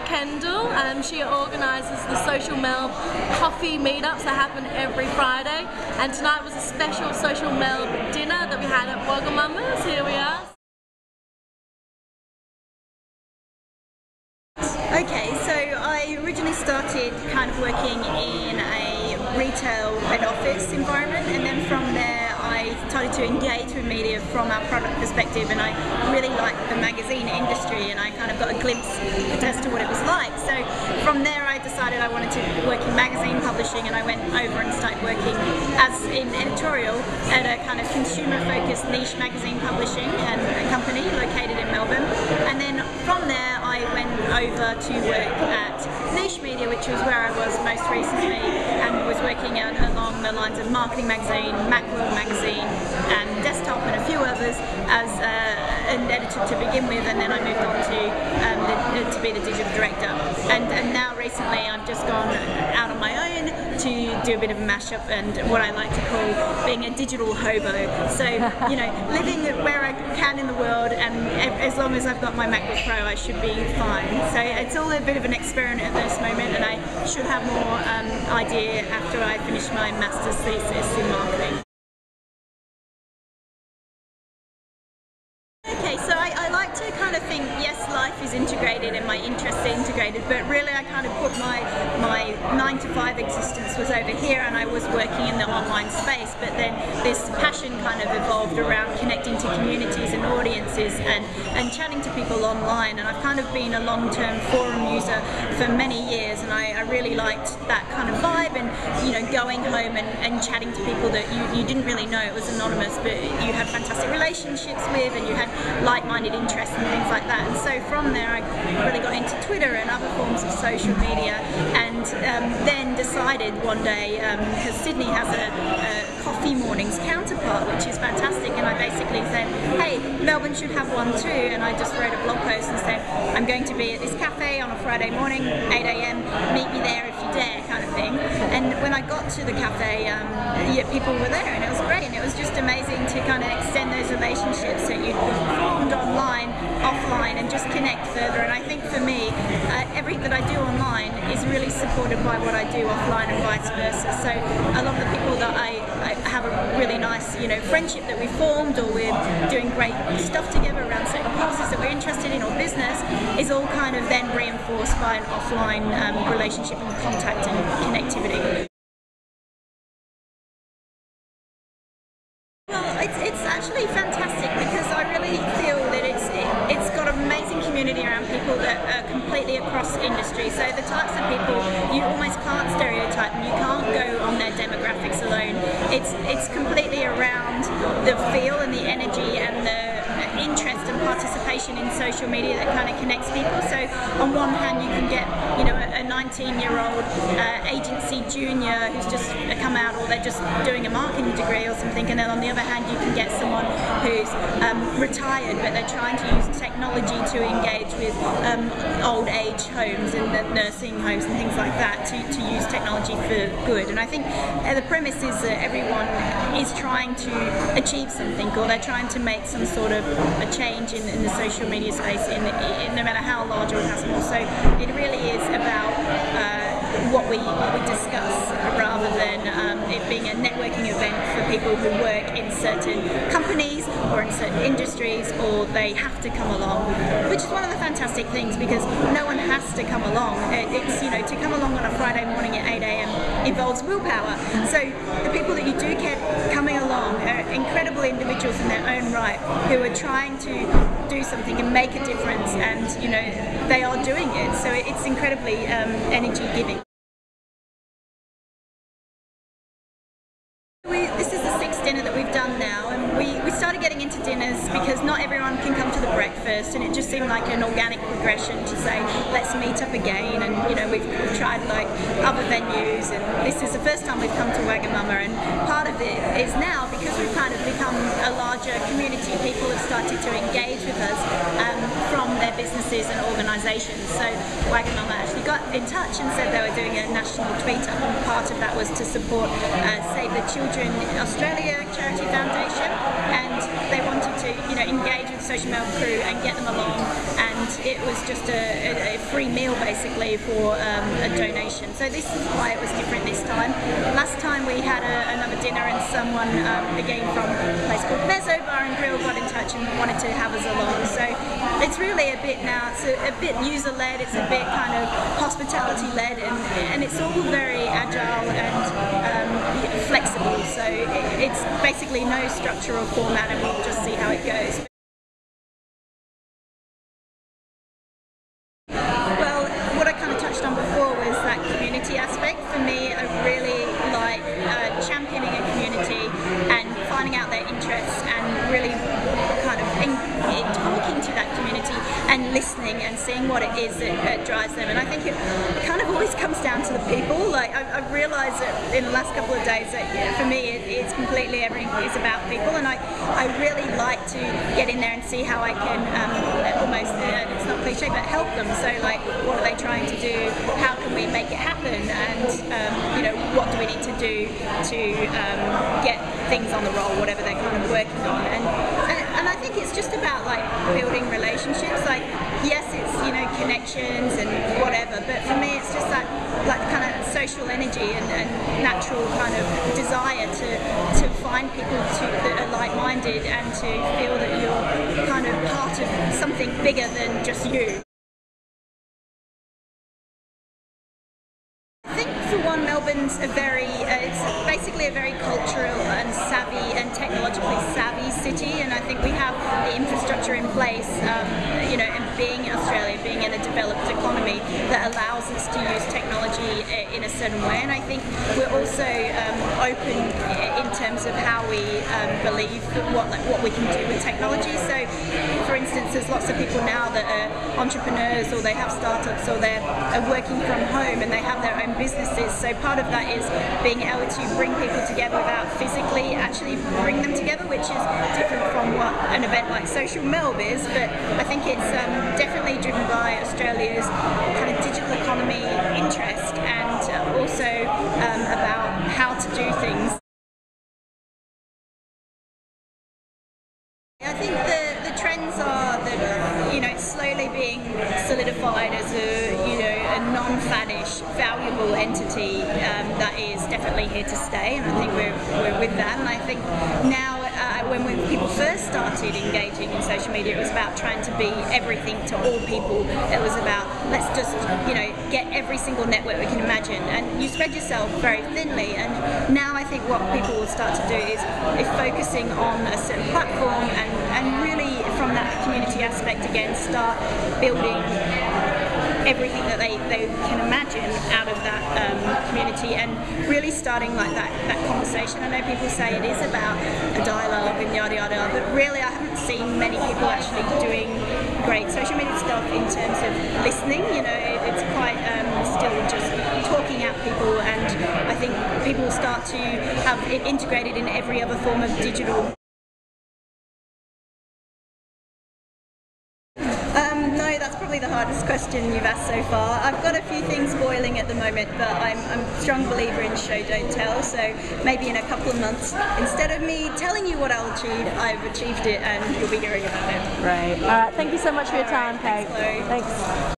Kendall. She organises the Social Melb coffee meetups that happen every Friday, and tonight was a special Social Melb dinner that we had at Organiser. Here we are. Okay, so I originally started kind of working in a retail head office environment, and then from there I started to engage with media from our product perspective, and I really liked the magazine industry, and I kind of got a glimpse as to what it was like. So from there I decided I wanted to work in magazine publishing, and I went over and started working as in editorial at a kind of consumer-focused niche magazine publishing and a company located in Melbourne. And then from there I went over to work at Niche Media, which was where I was most recently, and was working along the lines of marketing magazine, Macworld magazine, and desktop, and a few others as an editor to begin with, and then I moved on to be the digital director. And now recently I've just gone out on my own to do a bit of a mashup and what I like to call being a digital hobo. So, you know, living where I can in the world, and as long as I've got my MacBook Pro I should be fine. So it's all a bit of an experiment at this moment, and I should have more idea after I finish my master's thesis in marketing. Okay, so I like to kind of think, yes, life is integrated and my interests are integrated, but really I kind of put my 9-to-5 existence was over here, and I was working in the online space, but then this passion kind of evolved around connecting to communities and audiences and chatting to people online, and I've kind of been a long-term forum user for many years, and I really liked that kind of vibe, and you know, going home and chatting to people that you didn't really know, it was anonymous, but you had fantastic relationships with, and you had like-minded interests and things like that. And so from there I really got into Twitter and other forms of social media, and then decided one day, because Sydney has a coffee mornings counterpart, which is fantastic, and I basically said, hey, Melbourne should have one too, and I just wrote a blog post and said, I'm going to be at this cafe on a Friday morning, 8 AM, meet me there if you dare, kind of thing. And when I got to the cafe, yeah, people were there, and it was great, and it was just amazing to kind of extend those relationships that you formed online, offline, and just connect further. And I think for me, everything that I do online is really supported by what I do offline, and vice versa. So a lot of the people that I have a really nice, you know, friendship that we formed, or we're doing great stuff together around certain courses that we're interested in, or business, is all kind of then reinforced by an offline relationship and contact and connectivity. Well, it's actually fantastic, because I really feel that it's got an amazing community around people that are completely across industry. So the types of people you almost can't stereotype them, you can't go on their demographics alone. It's completely around the feel and the energy and the interest and participation in social media that kind of connects people. So on one hand you can get, you know, a 19-year-old agency junior who's just come out, or they're just doing a marketing degree or something, and then on the other hand you can get someone who's retired, but they're trying to use technology to engage with old age homes and nursing homes and things like that to use technology for good. And I think the premise is that everyone is trying to achieve something, or they're trying to make some sort of a change in the social media space, no matter how large or how small. So it really is about what we discuss, rather than it being a networking event for people who work in certain companies or in certain industries, or they have to come along, which is one of the fantastic things, because no one has to come along. It's, you know, to come along on a Friday morning at 8 AM involves willpower. So the people that you do get coming along are incredible individuals in their own right, who are trying to do something and make a difference, and you know, they are doing it. So it's incredibly energy giving. This is the 6th dinner that we've done now, and we started getting into dinners because not everyone can come to the breakfast, and it just seemed like an organic progression to say, let's meet up again. And you know, we've tried like other venues, and this is the first time we've come to Wagamama, and part of it is now, because larger community. People have started to engage with us from their businesses and organisations. So Wagamama actually got in touch and said they were doing a national tweet up, and part of that was to support Save the Children Australia Charity Foundation, and they wanted to engage with the Social Mail crew and get them along, and it was just a free meal basically for a donation. So this is why it was different this time. Last time we had another dinner, and someone again from a place called Mezzo Bar and Grill got in touch and wanted to have us along. So it's really a bit now, it's a bit user-led, it's a bit kind of hospitality-led, and it's all very agile and flexible. So it's basically no structure or format, and we'll just see how it goes. Well, what I kind of touched on before was that community aspect. For me, I really like championing a community and finding out their interests and really kind of talking to that community and listening and seeing what it is that drives them. And I think it kind of always comes down to the people. Like I've realised that in the last couple of days that for me it's completely everything is about people, and I really like to get in there and see how I can almost, it's not cliche, but help them. So like, what are they trying to do? How can we make it happen? And what do we need to do to get things on the roll, whatever they're kind of working on. And I think it's just about like building relationships. Like, yes, it's connections and whatever, but for me it's just that like kind of social energy and natural kind of desire to find people that are like-minded and to feel that you're kind of part of something bigger than just you. I think for one, Melbourne's it's basically a very cultural and savvy and technologically savvy city, and I think we have the infrastructure in place, and being Australia, being in a developed economy, that allows us to use technology in a certain way. And I think we're also open in terms of how we believe what we can do with technology. So, for instance, there's lots of people now that are entrepreneurs, or they have startups, or they're working from home and they have their own businesses. So part of that is being able to bring people together without physically actually bring them together, which is different from what an event like Social Melb is. But I think it's definitely driven by Australia's kind of digital economy interest, and also about how to do things. I think the trends are that it's slowly being solidified as a non-faddish, valuable entity that is definitely here to stay, and I think we're with that. And I think now when people first started engaging in social media, it was about trying to be everything to all people. It was about, let's just get every single network we can imagine, and you spread yourself very thinly. And now I think what people will start to do is focusing on a certain platform and really from that community aspect again start building everything that they can imagine out of that community, and really starting like that conversation. I know people say it is about a dialogue and yada yada, but really I haven't seen many people actually doing great social media stuff in terms of listening. It's quite still just talking at people, and I think people will start to have it integrated in every other form of digital. No, that's probably the hardest question you've asked so far. I've got a few things boiling at the moment, but I'm a strong believer in show, don't tell, so maybe in a couple of months, instead of me telling you what I'll achieve, I've achieved it and you'll be hearing about it. Right. Alright, thank you so much for your time, Kate. Thanks, Chloe. Thanks.